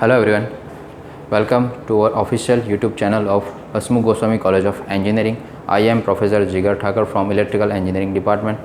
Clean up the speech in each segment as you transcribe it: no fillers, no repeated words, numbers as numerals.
Hello everyone, welcome to our official YouTube channel of Hasmukh Goswami College of Engineering. I am Professor Jigar Thakur from Electrical Engineering Department.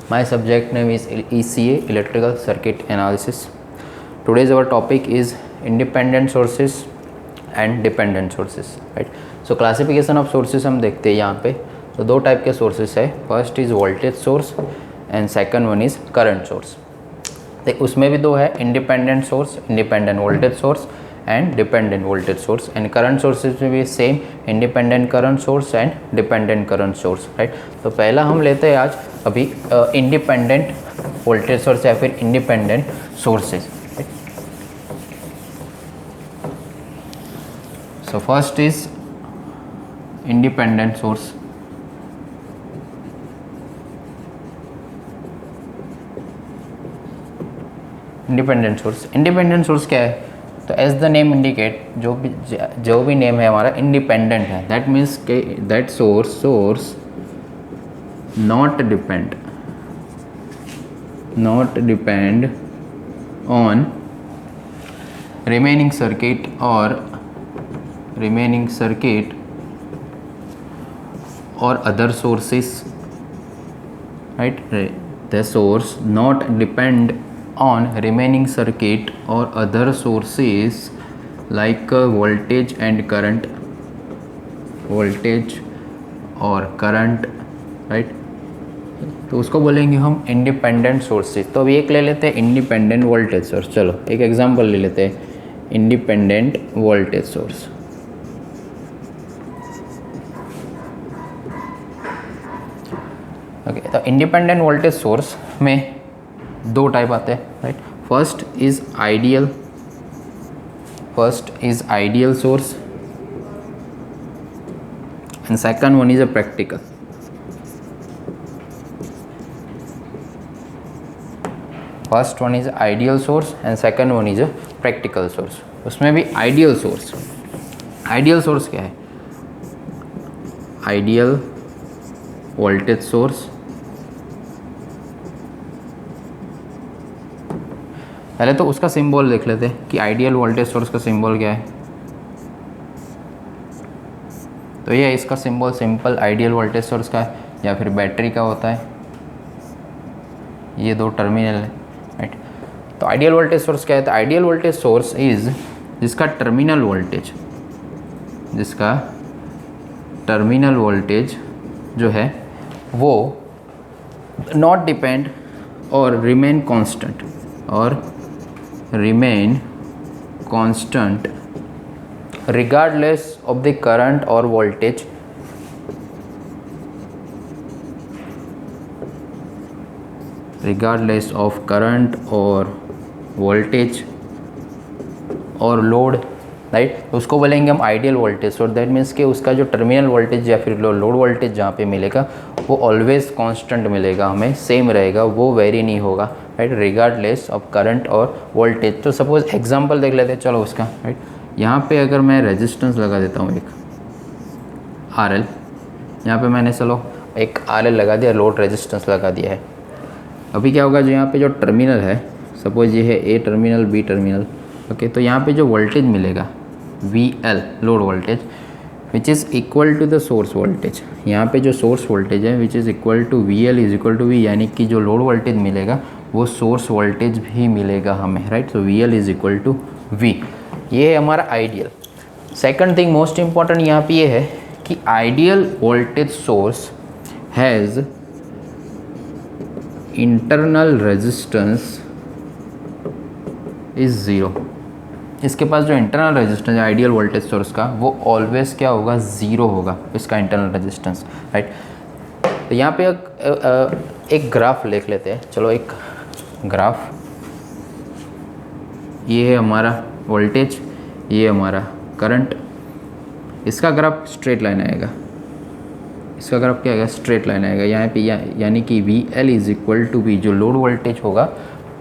My subject name is ECA, Electrical Circuit Analysis. Today's our topic is independent sources and dependent sources, right? So classification of sources हम देखते हैं यहाँ पे. तो दो type के sources है. First is voltage source and second one is current source. उसमें भी दो है, independent source, independent voltage source and dependent voltage source. And current sources में भी same, independent current source and dependent current source, right. तो पहला हम लेते हैं आज अभी इंडिपेंडेंट वोल्टेज सोर्स या फिर independent sources. So first is independent source. Independent source क्या है? तो एज द नेम इंडिकेट, जो भी नेम है हमारा इंडिपेंडेंट है. दैट मीन्स के that source not depend on remaining circuit और other sources, right. The source not depend on remaining circuit or other sources like voltage and current, right. तो उसको बोलेंगे हम इंडिपेंडेंट सोर्सेज. तो अब एक ले लेते हैं इंडिपेंडेंट वोल्टेज सोर्स. चलो एक एग्जांपल ले लेते हैं, इंडिपेंडेंट वोल्टेज सोर्स. ओके, तो इंडिपेंडेंट वोल्टेज सोर्स में दो टाइप आते हैं, right. First is ideal source and second one is a practical. First one is ideal source and second one is a practical source. उसमें भी ideal source क्या है? Ideal voltage source. पहले तो उसका सिंबल देख लेते हैं कि आइडियल वोल्टेज सोर्स का सिंबल क्या है. तो ये इसका symbol simple ideal voltage source का है या फिर बैटरी का होता है. ये दो टर्मिनल है, राइट. तो आइडियल वोल्टेज सोर्स क्या है? तो आइडियल वोल्टेज सोर्स इज जिसका टर्मिनल वोल्टेज जो है वो नॉट डिपेंड और remain constant regardless of the current or voltage और लोड, राइट. तो उसको बोलेंगे हम ideal voltage source. That means कि उसका जो टर्मिनल वोल्टेज या फिर लोड वोल्टेज जहाँ पे मिलेगा वो ऑलवेज कांस्टेंट मिलेगा, हमें सेम रहेगा, वो वेरी नहीं होगा, राइट, रिगार्डलेस ऑफ करंट और वोल्टेज. तो सपोज एग्जांपल देख लेते हैं, चलो उसका, राइट. यहाँ पे अगर मैं रेजिस्टेंस लगा देता हूँ एक RL, यहाँ पे मैंने चलो एक RL लगा दिया, लोड रेजिस्टेंस लगा दिया है. अभी क्या होगा, जो यहाँ पे जो टर्मिनल है, सपोज ये है A terminal B terminal, okay. तो यहाँ पे जो वोल्टेज मिलेगा VL load voltage which is equal to the source voltage. यहाँ पे जो सोर्स वोल्टेज है which is equal to VL is equal to V, यानी कि जो लोड वोल्टेज मिलेगा वो सोर्स वोल्टेज भी मिलेगा हमें, राइट. तो VL is equal to V. ये है हमारा ideal. Second thing most important यहाँ पे ये है कि ideal voltage source has internal resistance is zero. इसके पास जो इंटरनल रेजिस्टेंस है आइडियल वोल्टेज सोर्स का वो ऑलवेज क्या होगा? ज़ीरो होगा इसका इंटरनल रेजिस्टेंस, राइट. तो यहाँ पे एक ग्राफ लिख लेते हैं. चलो एक ग्राफ, ये है हमारा वोल्टेज, ये हमारा करंट. इसका ग्राफ स्ट्रेट लाइन आएगा, इसका ग्राफ क्या आएगा? स्ट्रेट लाइन आएगा. यहाँ पे यानी कि VL is equal to V, जो लोड वोल्टेज होगा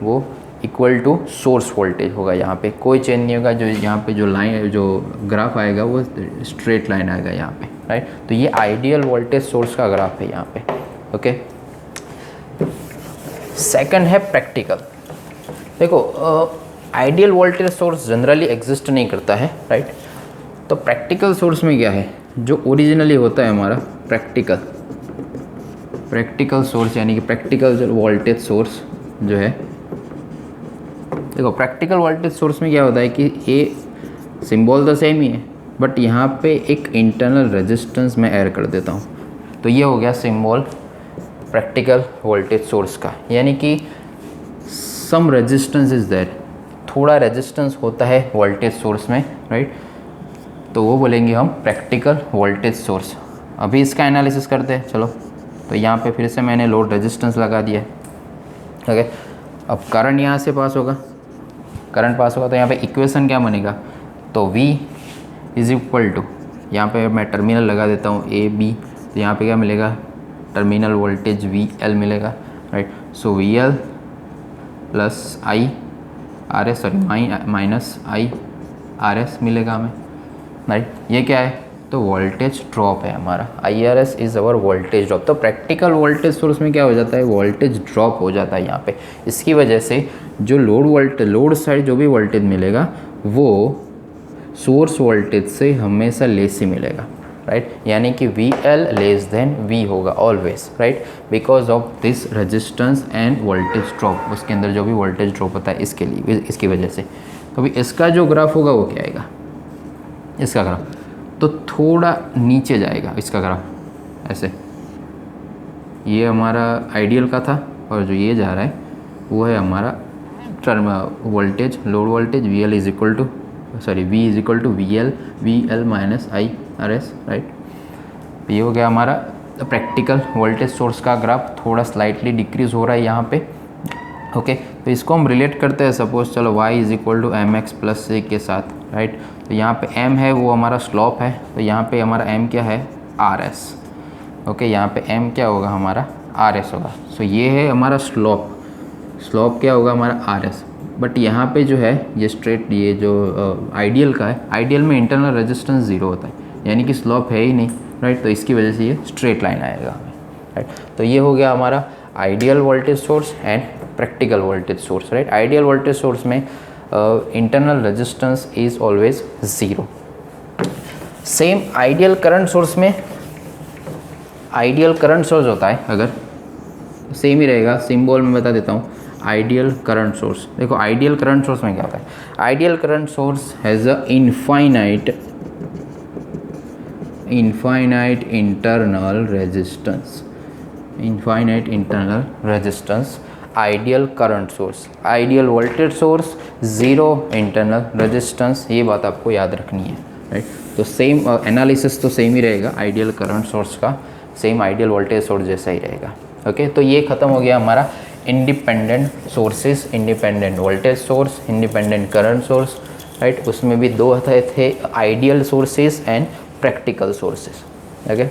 वो इक्वल टू सोर्स वोल्टेज होगा. यहाँ पे कोई चेंज नहीं होगा. जो यहाँ पे जो लाइन जो ग्राफ आएगा वो स्ट्रेट लाइन आएगा यहाँ पे, राइट. तो ये आइडियल वोल्टेज सोर्स का ग्राफ है यहाँ पे, ओके. सेकंड है प्रैक्टिकल. देखो ideal voltage source generally exist नहीं करता है, राइट। तो प्रैक्टिकल सोर्स में क्या है, जो ओरिजिनली होता है हमारा प्रैक्टिकल सोर्स, यानी कि प्रैक्टिकल वोल्टेज सोर्स जो है, देखो प्रैक्टिकल वोल्टेज सोर्स में क्या होता है कि ये सिंबल तो सेम ही है, बट यहाँ पे एक इंटरनल रेजिस्टेंस मैं ऐड कर देता हूँ, तो ये हो गया सिंबल प्रैक्टिकल वोल्टेज सोर्स का, यानी कि सम रेजिस्टेंस इज देयर, थोड़ा रेजिस्टेंस होता है वोल्टेज सोर्स में, राइट। तो वो बोलेंगे हम प्रैक्टिकल वोल्टेज सोर्स। अभी इसका एनालिसिस करते हैं, चलो। तो यहाँ पे फिर से मैंने लोड रेजिस्टेंस लगा दिया है, ओके। अब करंट यहाँ से पास होगा, तो यहाँ पे इक्वेशन क्या बनेगा, तो V इज़ इक्वल टू, यहाँ पे मैं टर्मिनल लगा देता हूँ A B, तो यहाँ पे क्या मिलेगा, टर्मिनल वोल्टेज VL मिलेगा, right. So VL plus I RS, sorry minus I RS मिलेगा हमें, राइट। ये क्या है, तो वोल्टेज ड्रॉप है हमारा, IRS is our voltage drop. तो प्रैक्टिकल वोल्टेज सोर्स में क्या हो जाता है, वोल्टेज ड्रॉप हो जाता है यहाँ पे। इसकी वजह से जो लोड साइड जो भी वोल्टेज मिलेगा वो सोर्स वोल्टेज से हमेशा लेस ही मिलेगा, राइट। यानी कि VL लेस देन V होगा always, right, because of this resistance end voltage drop, उसके अंदर जो भी वोल्टेज ड्रॉप होता है इसके लिए, इसकी वजह से। तो अभी इसका जो ग्राफ होगा वो क्या आएगा, इसका ग्राफ तो थोड़ा नीचे जाएगा, इसका ग्राफ ऐसे, ये हमारा आइडियल का था, और जो ये जा रहा है वो है हमारा term voltage, load voltage V is equal to VL minus IRS, right. ये हो गया हमारा प्रैक्टिकल वोल्टेज सोर्स का ग्राफ, थोड़ा स्लाइटली डिक्रीज हो रहा है यहाँ पे, ओके। तो इसको हम रिलेट करते हैं, सपोज चलो y is equal to mx plus c के साथ, राइट। तो यहाँ पे m है वो हमारा स्लोप है, तो यहाँ पे हमारा m क्या है, RS, ओके। यहाँ पे m क्या होगा, हमारा RS होगा। सो ये है हमारा स्लोप क्या होगा, हमारा RS। बट यहाँ पे जो है ये स्ट्रेट, ये जो आइडियल का है, आइडियल में इंटरनल रेजिस्टेंस 0 होता है, यानी कि स्लोप है ही नहीं, राइट। तो इसकी वजह से ये स्ट्रेट लाइन आएगा हमें, राइट। तो ये हो गया हमारा ideal voltage source and practical voltage source, right. Ideal voltage source में internal resistance is always 0। Same ideal current source में, आइडियल करंट सोर्स होता है अगर, सेम ही रहेगा, सिंबल में बता देता हूँ, आइडियल करंट सोर्स। देखो आइडियल करंट सोर्स में क्या होता है, ideal current source has a infinite internal resistance, ideal current source. Ideal voltage source 0 internal resistance, ये बात आपको याद रखनी है, राइट। तो सेम एनालिसिस तो सेम ही रहेगा आइडियल करंट सोर्स का, सेम आइडियल वोल्टेज सोर्स जैसा ही रहेगा, ओके। तो ये ख़त्म हो गया हमारा independent sources, independent voltage source, independent current source, right. उसमें भी दो थे, ideal sources and practical sources, okay.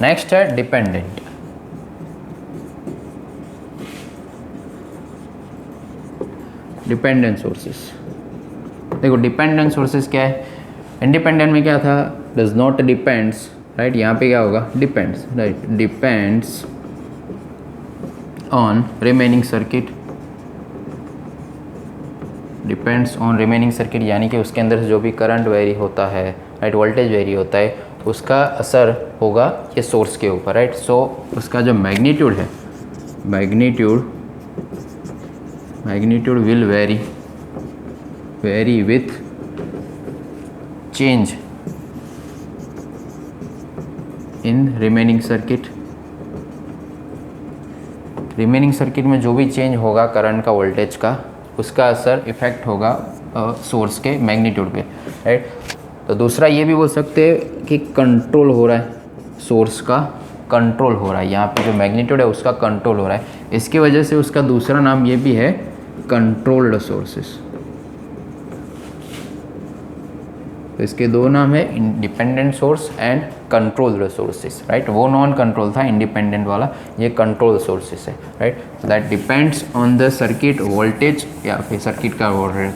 Next है डिपेंडेंट। डिपेंडेंट सोर्सेज, देखो डिपेंडेंट सोर्सेज क्या है, इंडिपेंडेंट में क्या था, डज नॉट डिपेंड्स, राइट। यहाँ पे क्या होगा, depends, right, depends on remaining circuit, depends on remaining circuit, यानी कि उसके अंदर से जो भी करंट वेरी होता है, राइट, वोल्टेज वेरी होता है, तो उसका असर होगा ये सोर्स के ऊपर, राइट। सो उसका जो मैग्नीट्यूड है, magnitude will very with change in remaining circuit. Remaining circuit में जो भी चेंज होगा करंट का, वोल्टेज का, उसका असर इफेक्ट होगा सोर्स के मैग्नीट्यूड पे, राइट। तो दूसरा ये भी बोल सकते हैं कि कंट्रोल हो रहा है, सोर्स का कंट्रोल हो रहा है, यहाँ पे जो मैग्नीट्यूड है उसका कंट्रोल हो रहा है, इसकी वजह से उसका दूसरा नाम ये भी है कंट्रोल्ड सोर्सेस। तो इसके दो नाम है, independent source and controlled sources, right. वो नॉन कंट्रोल था इंडिपेंडेंट वाला, ये कंट्रोल सोर्सेस है, right. That depends on the circuit voltage, या फिर सर्किट का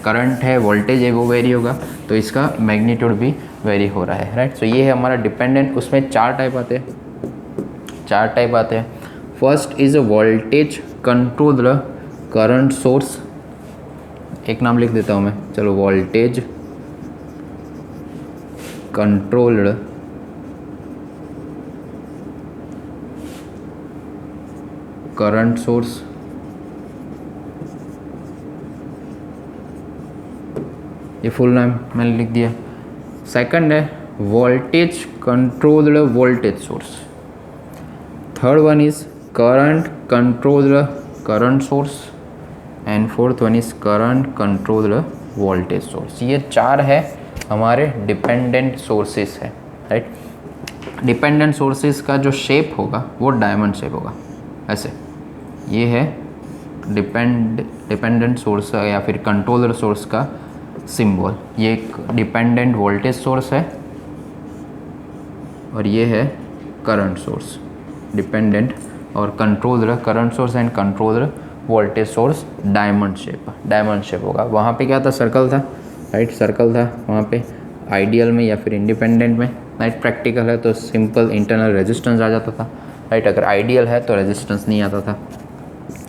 करंट है, वोल्टेज है, वो वेरी होगा, तो इसका मैग्नीट्यूड भी वेरी हो रहा है, राइट। सो ये है हमारा डिपेंडेंट। उसमें चार टाइप आते हैं। First is a voltage controlled current source, एक नाम लिख देता हूँ मैं, चलो, वोल्टेज कंट्रोल्ड करंट सोर्स, ये फुल नाम मैंने लिख दिया। सेकंड है voltage controlled voltage source. Third one is current controlled current source and fourth one is current controlled voltage source. ये 4 है हमारे डिपेंडेंट सोर्सेस है, राइट। डिपेंडेंट सोर्सेस का जो शेप होगा वो डायमंड शेप होगा, ऐसे। ये है डिपेंडेंट सोर्स या फिर कंट्रोलर सोर्स का सिंबल। ये एक डिपेंडेंट वोल्टेज सोर्स है और ये है करंट सोर्स। डिपेंडेंट और controller current source and controller voltage source diamond shape होगा। वहाँ पे क्या था, सर्कल था, राइट, सर्कल था वहाँ पे आइडियल में या फिर इंडिपेंडेंट में, राइट। प्रैक्टिकल है तो सिंपल इंटरनल रेजिस्टेंस आ जाता था, राइट। अगर आइडियल है तो रेजिस्टेंस नहीं आता था,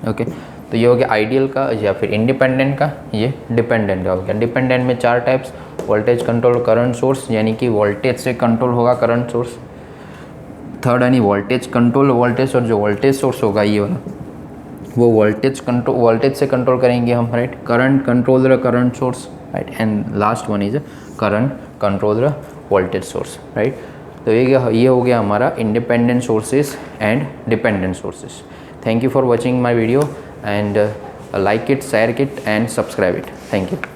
ओके। तो ये हो गया आइडियल का या फिर इंडिपेंडेंट का, ये डिपेंडेंट का हो गया। डिपेंडेंट में 4 types, voltage control current source, यानी कि वोल्टेज से कंट्रोल होगा करंट सोर्स। थर्ड यानी वोल्टेज कंट्रोल वोल्टेज, और जो वोल्टेज सोर्स होगा ये वाला, वो वोल्टेज से कंट्रोल करेंगे हम, right. Current control the current source, right. And last one is current control the voltage source, right. तो ये हो गया हमारा independent sources and dependent sources. Thank you for watching my video and like it, share it and subscribe it. Thank you.